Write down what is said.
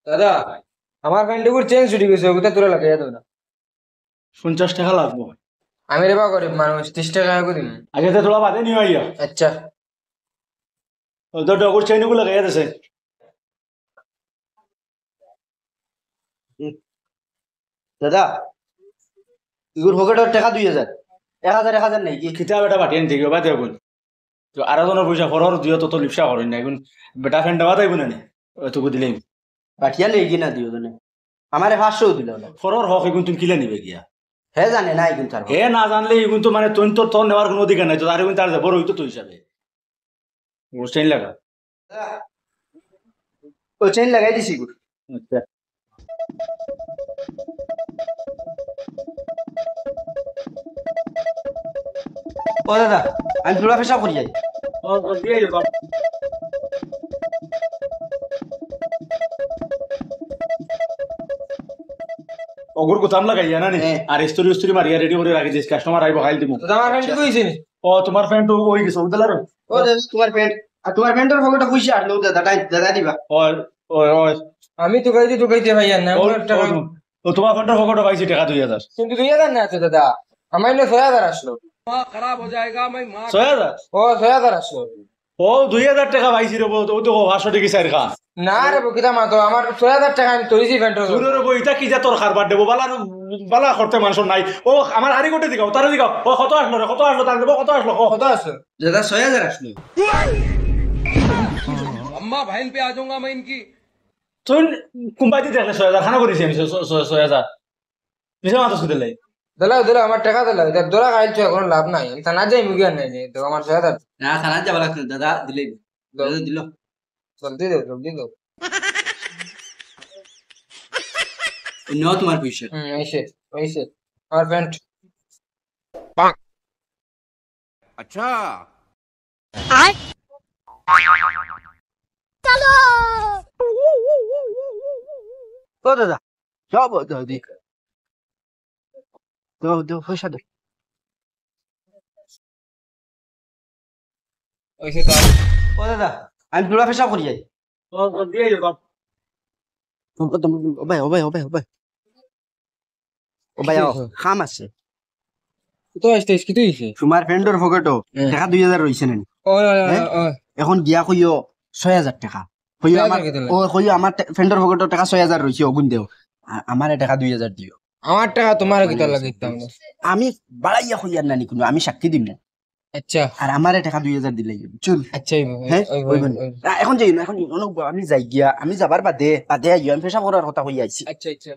দাদা আমার প্যান্টুকুর চেঞ্জ ছুটি গেছে ওটা তোরা লাগাইয়া দাও না। 50 টাকা লাগবো। আমি রে বা গরিব মানুষ 30 টাকা করে দিন। আগে তো তোলা বাদে নিয়ে আইয়া আচ্ছা ওদের ডগর চেইনগুলো লাগাইয়া দিছে। দাদা ইগুর পকেটের টাকা 2000 1000 নাই কি খিতা বেটা পাঠিয়ে নিতে গিয়ে বাদে বল তো আরো জনের পয়সা খরর দিও তো লিপসা করেন না এখন বেটা ফ্যান দেওয়া তাইব না তোকে দিলেই পাঠিয়া নেই কি না দিও জানে আমারে 500 দিল না খরর হক এখন তুমি কিলে নিবে গিয়া হে জানে নাই কিন্তু আর হে না জানলে এখন তো মানে তুই তোর নেওয়ার কোনো অধিকার নাই তো আর এখন তার বড় হইতো তো হিসাবে চেইন লাগা। ও চেইন লাগাই দিছি গুর আচ্ছা ও দাদা আমি তোলা পেশাব করি যাই দিয়ে যাও অগুর কোথাম লাগাইয়া না নি আর স্টোরি মারিয়া রেডি করে রাখি দিস কাস্টমার আইবো খাইল দিমু। দাদা আমার প্যান্টুকু হইছে নি। ও তোমার ফ্যান তো ওই গেছে উদলার ও দাদা তোমার প্যান্ট আর তোমার প্যান্টের পকেটে পয়সা আসলো দাদা দাদা দিবা ওই ওই ওই আমি টুকাইতে ভাইয়া না আমার টাকা ও তোমার ফ্যানটার পকেটে পাইছি টাকা 2000 কিন্তু 2000 না আছে দাদা আমার না 6000 আসলো। 6000 ও 6000 আসলো। ও 2000 টাকা পাইছি রে ও তো 500 টাকা সাইর খা না রে বকিতা মা তো আমার 6000 টাকা আমি তৈছি প্যান্টুর দূরে রে বইটা কি যা তোর খারবার দেবো বালা করতে মানুষ নাই ও আমার হাড়ি কোটে দিগাও তারে দিগাও ও কত আসলো তার দেবো কত আসলো কত আছে দাদা 6000 আসলো अम्मा बहन पे आ जाऊंगा मैं इनकी। তুই কুম্পাইতে দেখলে 6000 খানা করেছি আমি 6000 মিশে মাথা সুদে লাই দিলা আমার টাকা দিলা এটা দোলা খাইছো এখন লাভ নাই আমি থানা যাই মুগিয়া নাই তো আমার 6000 না খানা যাবা লাগছে দাদা দিলে দাদা দিল জলদি দাও নাও তোমার পয়সা ऐसे और पेंट अच्छा ও দাদা সব দাও দি দাও পয়সা দাও ऐसे तो ও দাদা আমি তোলা পেশাব করি যাই ও দিয়ে যাও ও ভাই খাম আছে तो ऐसे इसकी तो इसे তোমার ফ্রেন্ডর পকেটও টাকা 2000 রইছে না ओए এখন গিয়া কইও 6000 টাকা কইও আমার 6000 কে দিলা? ও কইও আমার ফ্রেন্ডর পকেটও টাকা 6000 রইছে ওগুন দেও আমারে টাকা 2000 দিও আমার টাকা তোমার কি তার লাগিতাম আমি বাড়াইয়া কইয়ার নানি কোনো আমি সাক্ষী দিম না अच्छा আর আমারে টাকা 2000 দিলাই চল अच्छा হ্যাঁ এখন যাই না এখন আমি যাই গিয়া আমি যাবার বাদে আইও আমি পেশা করার কথা কই আইছি अच्छा अच्छा